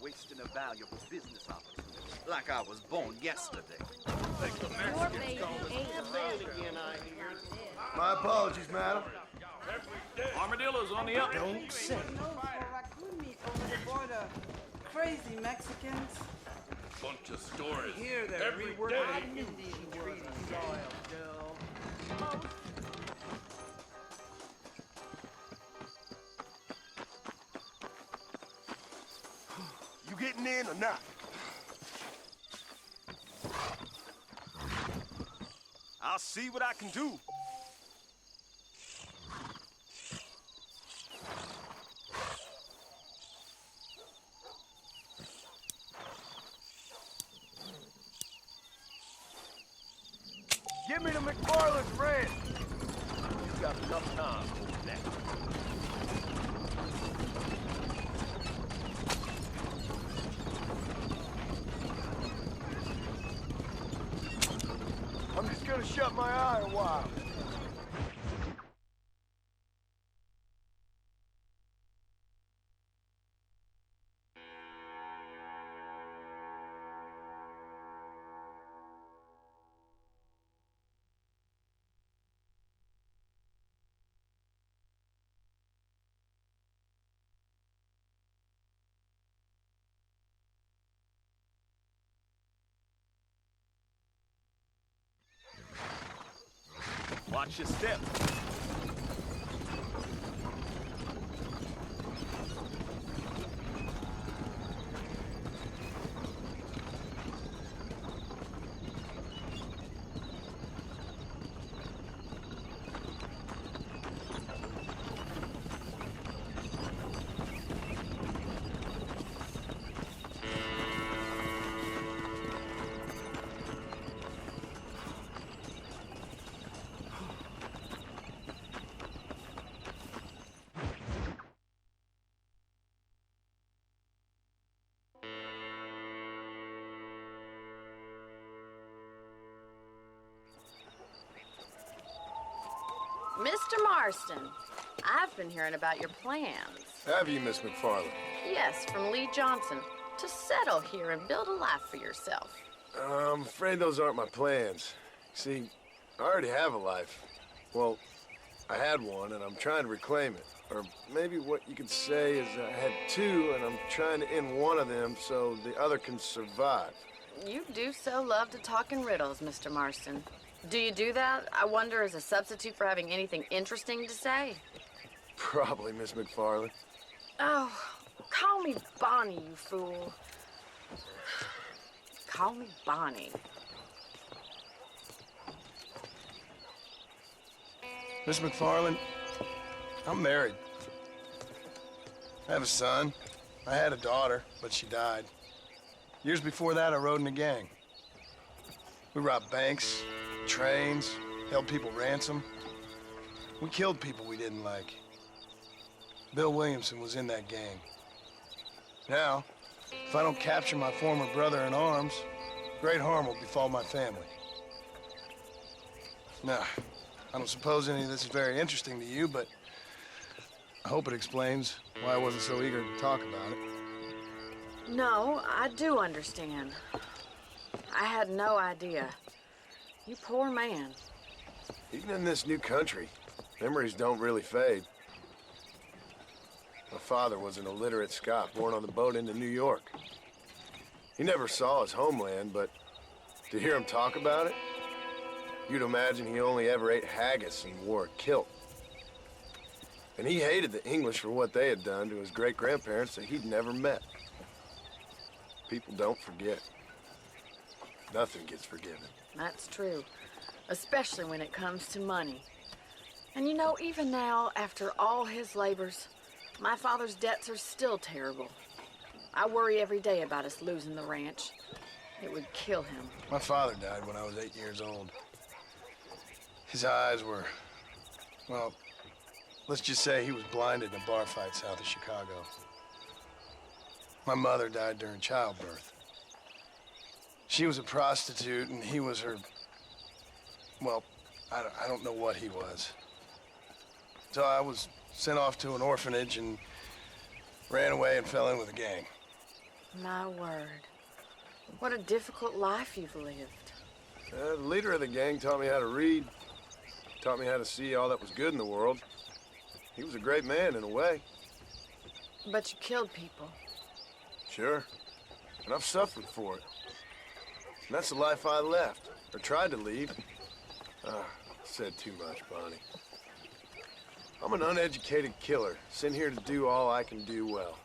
wasting a valuable business opportunity. Like I was born yesterday. Your baby ate again, I hear. My apologies, madam. Armadillo's on the up. Don't say. Raccoon meat over the border. Crazy Mexicans. Bunch of stories. Here they're Every reworking day. the Indian treaty. You getting in or not? I'll see what I can do. Give me the McFarland's red. You got enough time for that. I'm just gonna shut my eye a while. Watch your step. Mr. Marston, I've been hearing about your plans. Have you, Miss McFarland? Yes, from Lee Johnson, to settle here and build a life for yourself. I'm afraid those aren't my plans. See, I already have a life. Well, I had one, and I'm trying to reclaim it. Or maybe what you could say is I had two, and I'm trying to end one of them so the other can survive. You do so love to talk in riddles, Mr. Marston. Do you do that, I wonder, as a substitute for having anything interesting to say? Probably, Miss McFarland. Oh, call me Bonnie, you fool. Call me Bonnie. Miss McFarland, I'm married. I have a son. I had a daughter, but she died. Years before that, I rode in a gang. We robbed banks, trains, held people ransom. We killed people we didn't like. Bill Williamson was in that gang. Now, if I don't capture my former brother in arms, great harm will befall my family. Now, I don't suppose any of this is very interesting to you, but I hope it explains why I wasn't so eager to talk about it. No, I do understand. I had no idea. You poor man. Even in this new country, memories don't really fade. My father was an illiterate Scot born on the boat into New York. He never saw his homeland, but to hear him talk about it, you'd imagine he only ever ate haggis and wore a kilt. And he hated the English for what they had done to his great-grandparents that he'd never met. People don't forget. Nothing gets forgiven. That's true, especially when it comes to money. And you know, even now, after all his labors, my father's debts are still terrible. I worry every day about us losing the ranch. It would kill him. My father died when I was 8 years old. His eyes were, well, let's just say he was blinded in a bar fight south of Chicago. My mother died during childbirth. She was a prostitute, and he was her, well, I don't know what he was. So I was sent off to an orphanage and ran away and fell in with a gang. My word. What a difficult life you've lived. The leader of the gang taught me how to read, taught me how to see all that was good in the world. He was a great man in a way. But you killed people. Sure. And I've suffered for it. And that's the life I left, or tried to lead. Said too much, Bonnie. I'm an uneducated killer, sent here to do all I can do well.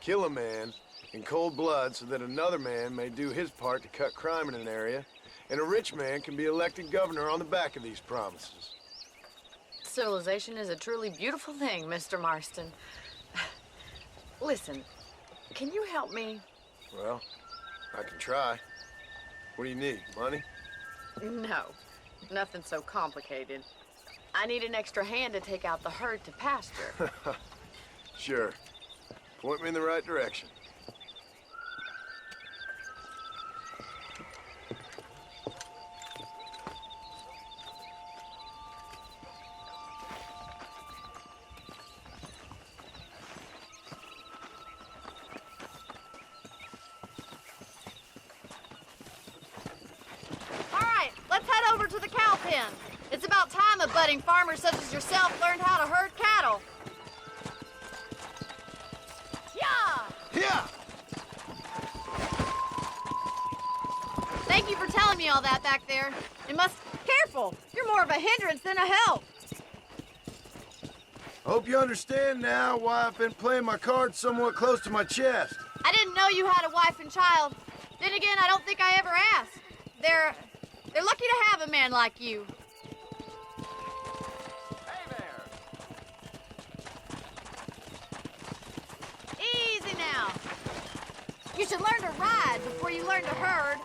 Kill a man in cold blood so that another man may do his part to cut crime in an area, and a rich man can be elected governor on the back of these promises. Civilization is a truly beautiful thing, Mr. Marston. Listen, can you help me? Well, I can try. What do you need, money? No, nothing so complicated. I need an extra hand to take out the herd to pasture. Sure. Point me in the right direction. To the cow pen. It's about time a budding farmer such as yourself learned how to herd cattle. Yeah! Yeah! Thank you for telling me all that back there. It must... Careful! You're more of a hindrance than a help. Hope you understand now why I've been playing my cards somewhat close to my chest. I didn't know you had a wife and child. Then again, I don't think I ever asked. They're lucky to have a man like you. Hey there! Easy now. You should learn to ride before you learn to herd.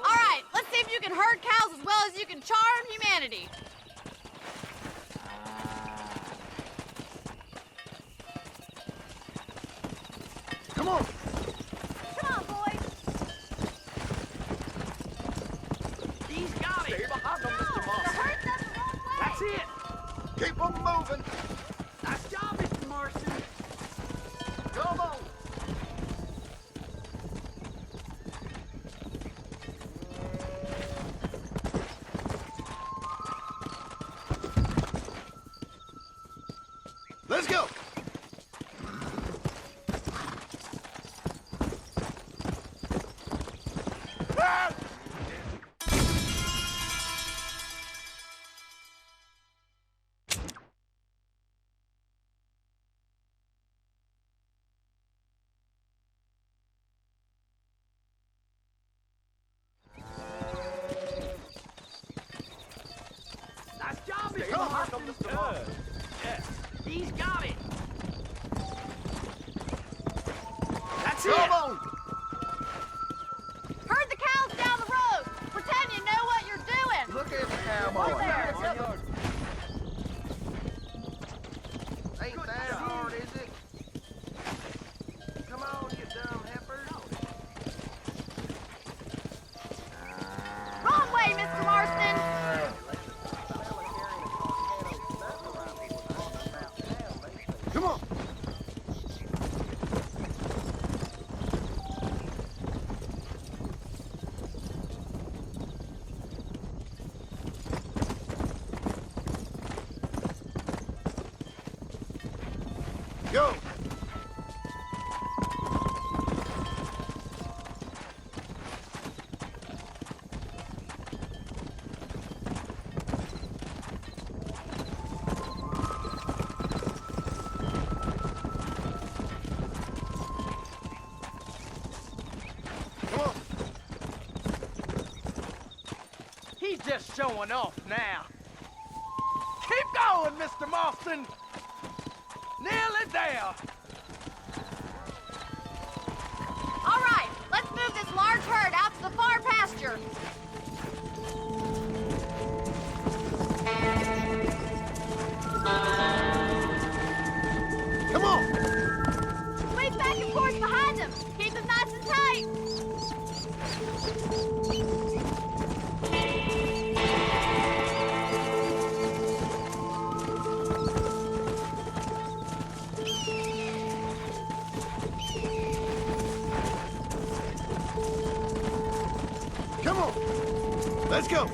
All right, let's see if you can herd cows as well as you can charm humanity. Come on! Come on, boys. He's got it! Stay behind them, Mr. The Moss. herd's up the wrong way. That's it! Keep them moving! Nice job, Mr. Marston! Come on! Let's go! Nice job, Mr. Marston! Mr. Moss. Yeah. He's got it! That's it! Come on! Herd the cows down the road. Pretend you know what you're doing. Look at the cowboy. Right there. Ain't that hard, is it? Come on, you dumb heifer. Wrong way, Mr. Marston. Come on! Go! Come on! He's just showing off now. Keep going, Mr. Marston! Nearly there! All right, let's move this large herd out to the far pasture. Come on! Sweep back and forth behind them. Keep them nice and tight. Let's go.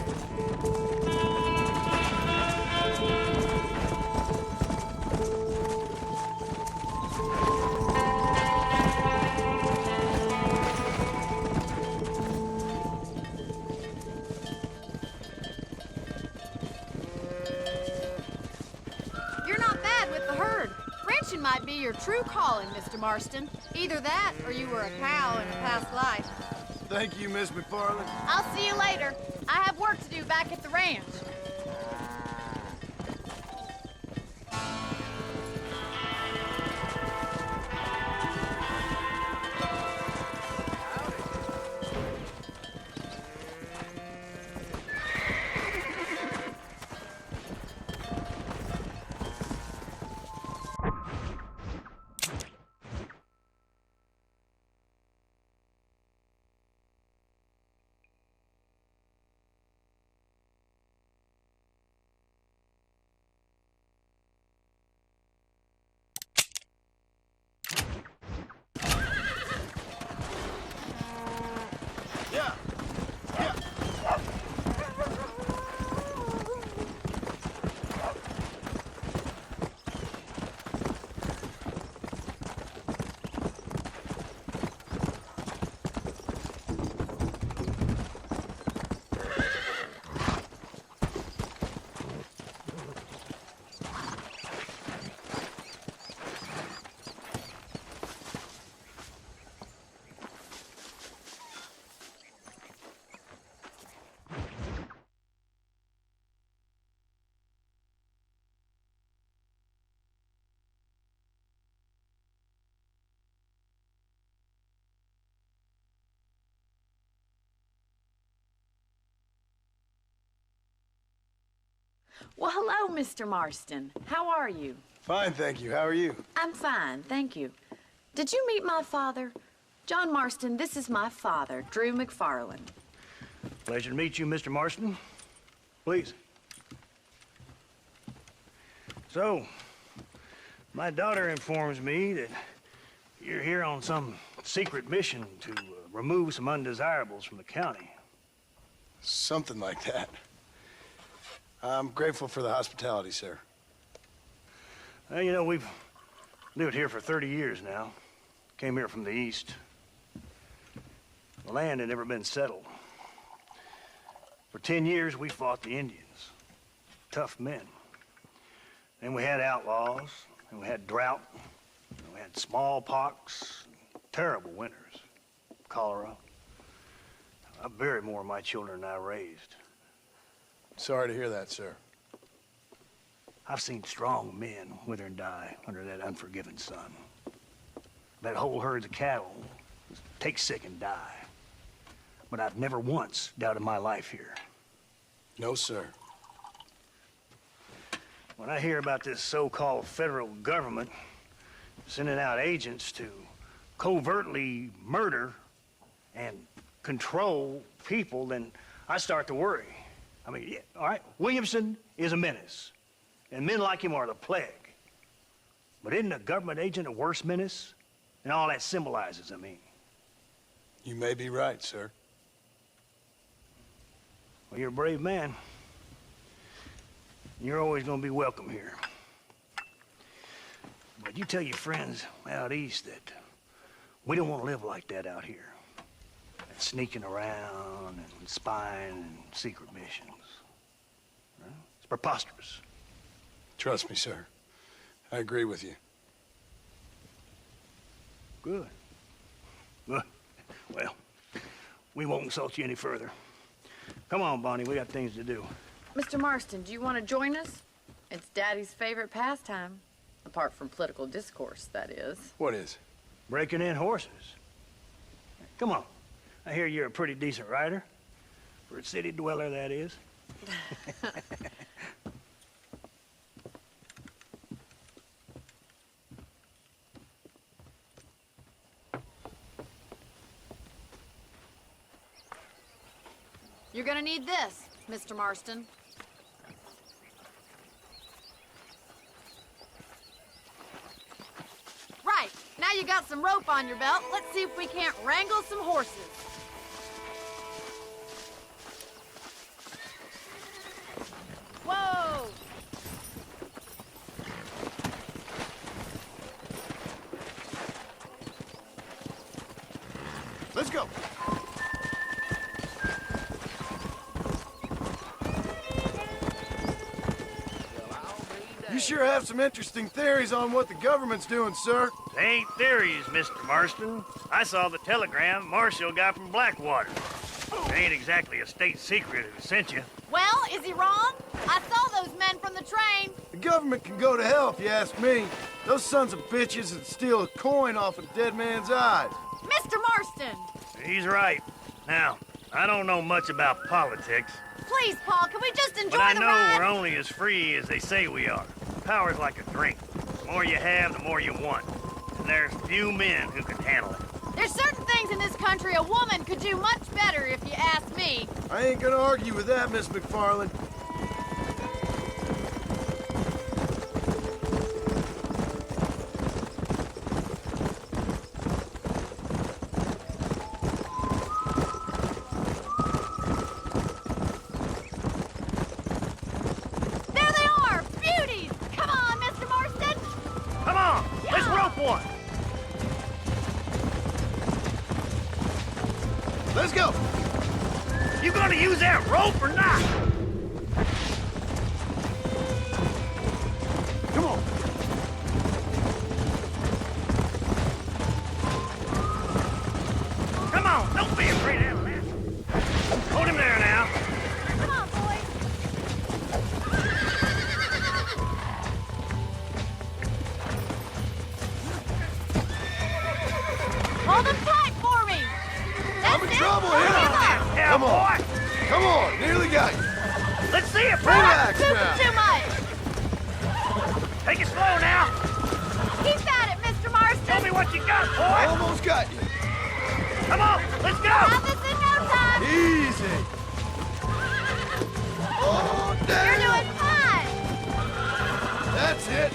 You're not bad with the herd. Ranching might be your true calling, Mr. Marston. Either that, or you were a cow in a past life. Thank you, Miss McFarland. I'll see you later. I have work to do back at the ranch. Well, hello, Mr. Marston. How are you? Fine, thank you. How are you? I'm fine, thank you. Did you meet my father? John Marston, this is my father, Drew McFarland. Pleasure to meet you, Mr. Marston. Please. So, my daughter informs me that you're here on some secret mission to remove some undesirables from the county. Something like that. I'm grateful for the hospitality, sir. Well, you know, we've lived here for 30 years now. Came here from the east. The land had never been settled. For 10 years, we fought the Indians. Tough men. Then we had outlaws, and we had drought, and we had smallpox, terrible winters, cholera. I buried more of my children than I raised. Sorry to hear that, sir. I've seen strong men wither and die under that unforgiving sun. That whole herds of cattle take sick and die. But I've never once doubted my life here. No, sir. When I hear about this so-called federal government sending out agents to covertly murder and control people, then I start to worry. I mean, yeah, all right, Williamson is a menace, and men like him are the plague. But isn't a government agent a worse menace? And all that symbolizes, I mean. You may be right, sir. Well, you're a brave man. You're always gonna be welcome here. But you tell your friends out east that we don't want to live like that out here. That sneaking around and spying and secret missions. Right? It's preposterous. Trust me, sir. I agree with you. Good. Good. Well, we won't insult you any further. Come on, Bonnie, we got things to do. Mr. Marston, do you want to join us? It's Daddy's favorite pastime. Apart from political discourse, that is. What is? Breaking in horses. Come on. I hear you're a pretty decent rider. For a city dweller, that is. You're gonna need this, Mr. Marston. Right, now you got some rope on your belt. Let's see if we can't wrangle some horses. go. You sure have some interesting theories on what the government's doing, sir. They ain't theories, Mr. Marston. I saw the telegram Marshall got from Blackwater. It ain't exactly a state secret who sent you. Well, is he wrong? I saw those men from the train. The government can go to hell if you ask me. Those sons of bitches that steal a coin off a dead man's eyes. Mr. Marston! He's right. Now, I don't know much about politics, Please, Paul, can we just enjoy but I the know ride? we're only as free as they say we are. Power's like a drink. The more you have, the more you want. And there's few men who can handle it. There's certain things in this country a woman could do much better, if you ask me. I ain't gonna argue with that, Miss McFarland. There they are! Beauties! Come on, Mr. Marston! Come on, let's rope one. Let's go. You gonna use that rope or not? Come on. Come on, don't be afraid of that. Hold him there now. Come on, boys! Hold them tight for me! That's I'm in it. trouble Don't here. give up. Yeah, Come on. boy. Come on, nearly got you. Let's see it, boy. Relax Scooping now. too much! Take it slow now. Keep at it, Mr. Tell Marston! me what you got, boy. Almost got you. Come on, let's go. Have this in no time! Easy. Oh, You're damn. doing fine! That's it.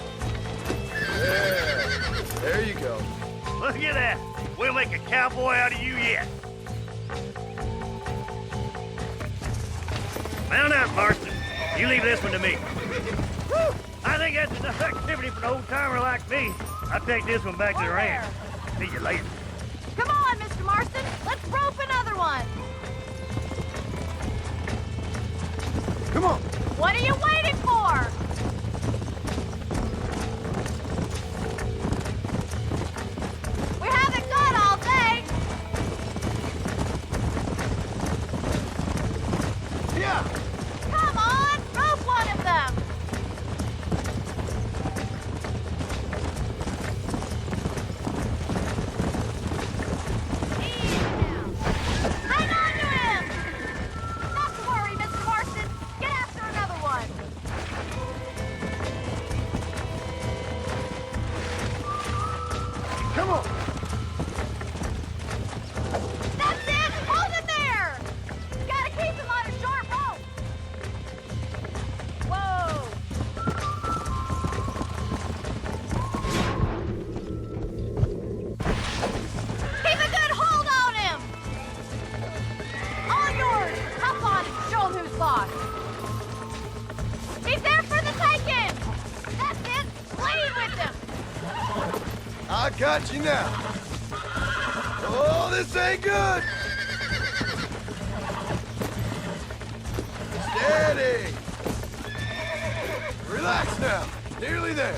There you go. Look at that. We'll make a cowboy out of you yet. Mount out, Marston. You leave this one to me. Whew. I think that's enough activity for an old-timer like me. I'll take this one back to the ranch. See you later. Come on, Mr. Marston! Let's rope another one! Come on. What are you waiting for? We haven't got all day! Yeah. Come on! Rope one of them! Easy now. Hang on to him! Not to worry, Mr. Marston. Get after another one. Come on. That's it! Hold it there! Gotta keep him on a short rope! Whoa! Keep a good hold on him! All yours! Hop on and show him who's boss! He's there for the taking! That's it! Lead with him! I got you now. Oh, this ain't good. Steady. Relax now. Nearly there.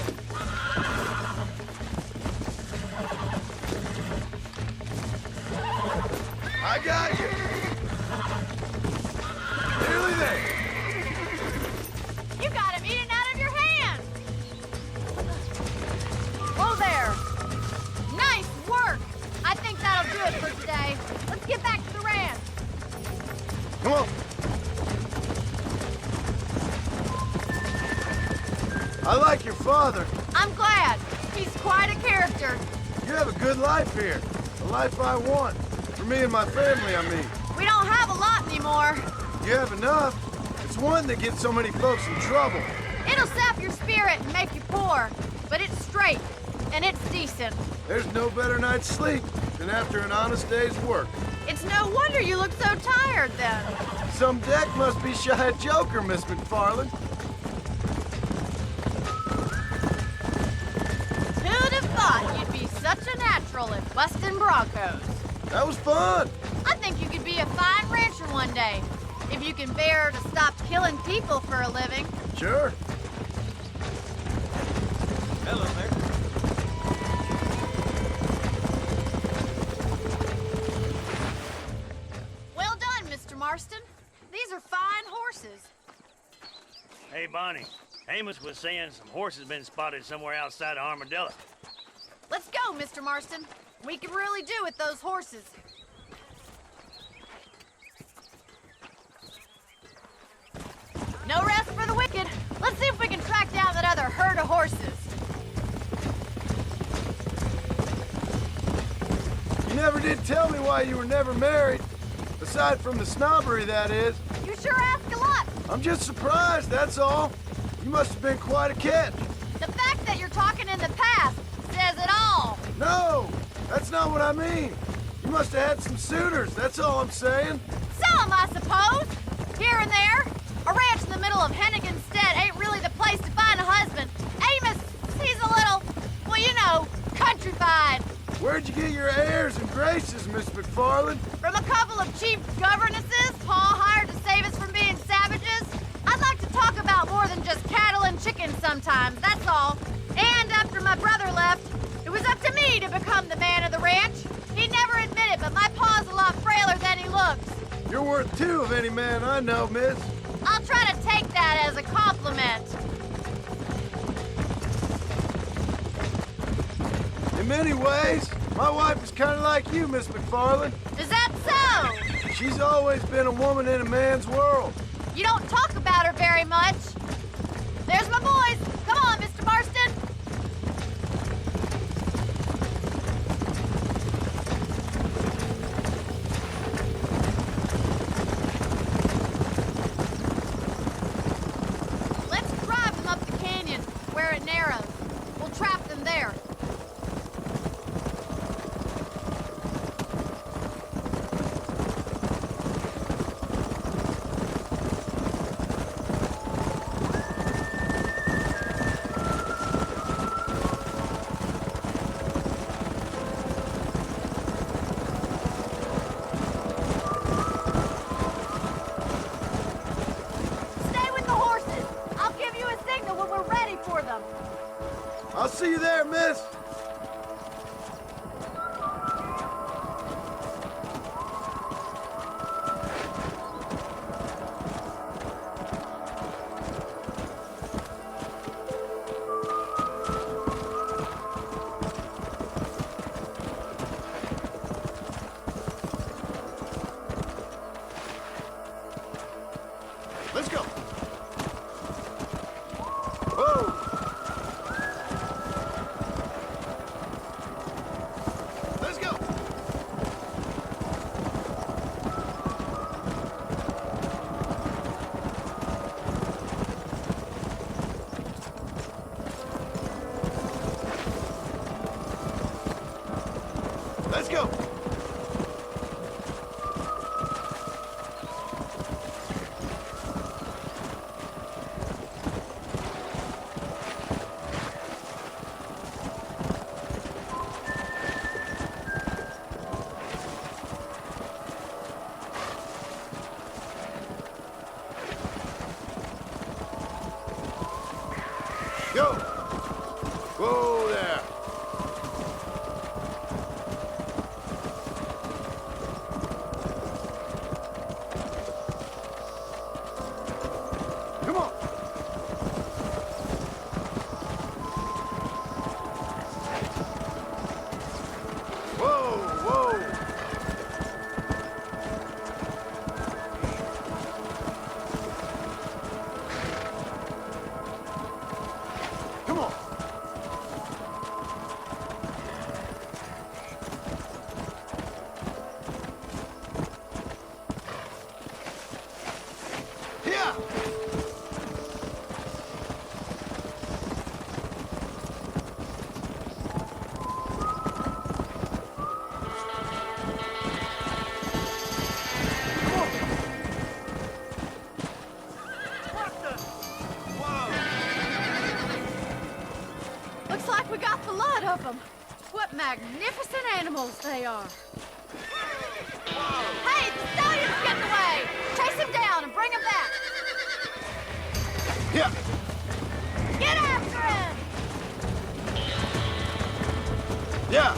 I got you. Nearly there. You got him eating out of your hand! Whoa there! Nice work! I think that'll do it for today. Let's get back to the ranch. Come on. I like your father. I'm glad. He's quite a character. You have a good life here. The life I want. For me and my family, I mean. We don't have a lot anymore. You have enough. It's one that gets so many folks in trouble. It'll sap your spirit and make you poor, but it's straight and it's decent. There's no better night's sleep than after an honest day's work. It's no wonder you look so tired then. Some deck must be shy of Joker, Miss McFarland. Who'd have thought you'd be such a natural at busting Broncos? That was fun. I think you could be a fine rancher one day, if you can bear to stop killing people for a living. Sure. Hello there. Well done, Mr. Marston. These are fine horses. Hey, Bonnie. Amos was saying some horses been spotted somewhere outside of Armadillo. Let's go, Mr. Marston. We can really do with those horses. No rest for the wicked. Let's see if we can track down that other herd of horses. You never did tell me why you were never married. Aside from the snobbery, that is. You sure ask a lot. I'm just surprised, that's all. You must have been quite a catch. The fact that you're talking in the past says it all. No, that's not what I mean. You must have had some suitors, that's all I'm saying. Some, I suppose. Here and there. A ranch in the middle of Hennigan's Stead ain't really the place to find a husband. Amos, he's a little, well, you know, countrified. Where'd you get your airs and graces, Miss McFarland? From a couple of cheap governesses Paul hired to save us from being savages. I'd like to talk about more than just cattle and chickens sometimes, that's all. And after my brother left, it was up to me to become the man of the ranch. He never admitted, but my pa's a lot frailer than he looks. You're worth two of any man I know, miss. I'll try to take that as a compliment. In many ways, my wife is kind of like you, Miss McFarland. Is that so? She's always been a woman in a man's world. You don't talk about her very much. There's my boys. Come on, Mr. Marston. Let's drive them up the canyon where it narrows. We'll trap them there. Stay with the horses. I'll give you a signal when we're ready for them. I'll see you there, miss. Let's go. Whoa. Let's go. Let's go. Go. Whoa there. Come on. Whoa, whoa. Come on. Here. Looks like we got the lot of them. What magnificent animals they are. Hey, the stallion's getting away! Chase him down and bring him back! Yeah. Get after him! Yeah.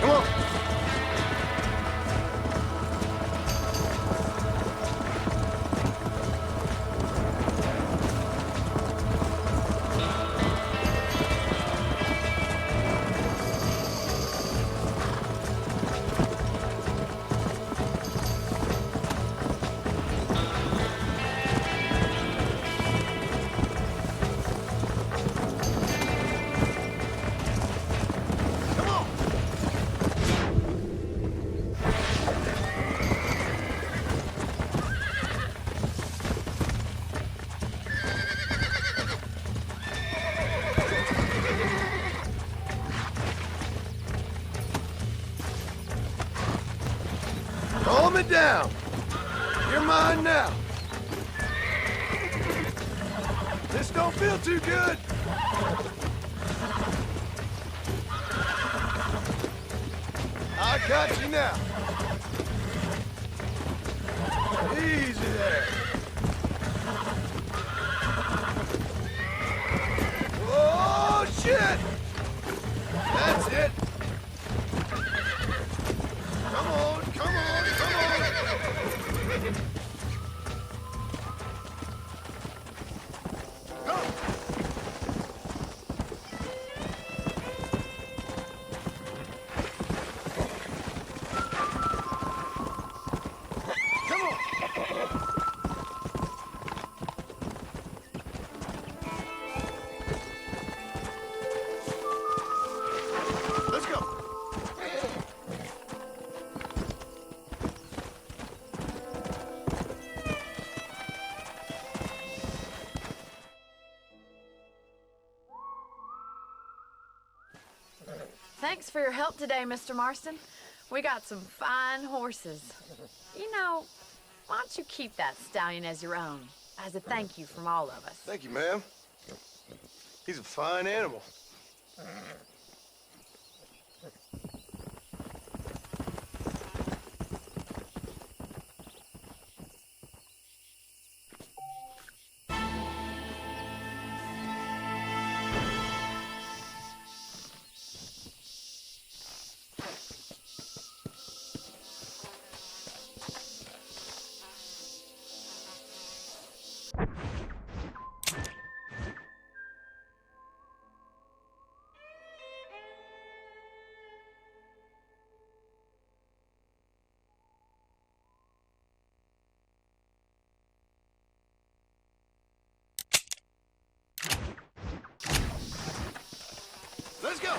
Come on. Calm it down. You're mine now. This don't feel too good. I got you now. Easy there. Oh, shit! That's it. Come on, come on, come on. Go. Come on. Let's go. Thanks for your help today, Mr. Marston. We got some fine horses. You know, why don't you keep that stallion as your own, as a thank you from all of us? Thank you, ma'am. He's a fine animal. Let's go.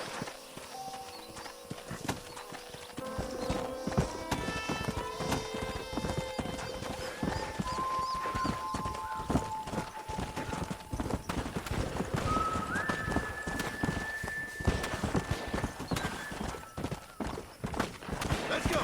Let's go.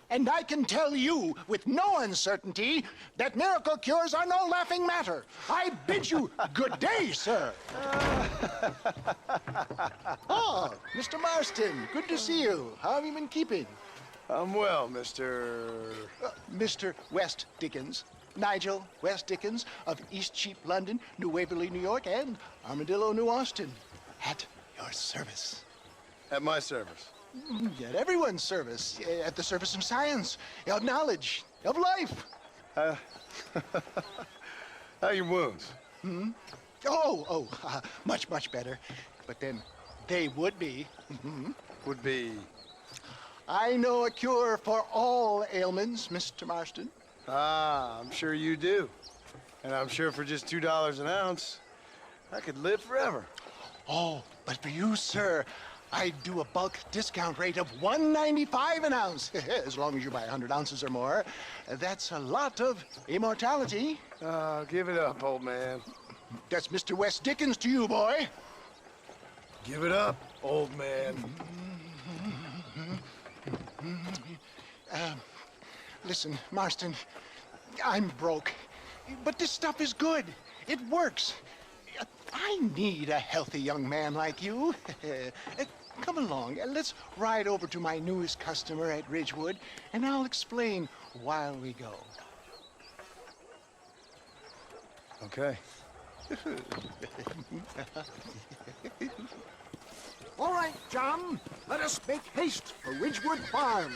And I can tell you with no uncertainty that miracle cures are no laughing matter. I bid you good day, sir. Oh, Mr. Marston, good to see you. How have you been keeping? I'm well, Mr. Mr. West Dickens. Nigel West Dickens of Eastcheap, London, New Waverly, New York, and Armadillo, New Austin. At your service. At my service. At everyone's service. At the service of science, of knowledge, of life. How are your wounds? Much, much better. But then they would be. Would be... I know a cure for all ailments, Mr. Marston. Ah, I'm sure you do. And I'm sure for just $2 an ounce, I could live forever. Oh, but for you, sir, I do a bulk discount rate of $1.95 an ounce, as long as you buy 100 ounces or more. That's a lot of immortality. Give it up, old man. That's Mr. West Dickens to you, boy. Give it up, old man. Listen, Marston, I'm broke, but this stuff is good. It works. I need a healthy young man like you. Come along, let's ride over to my newest customer at Ridgewood, and I'll explain while we go. Okay. All right, John, let us make haste for Ridgewood Farm.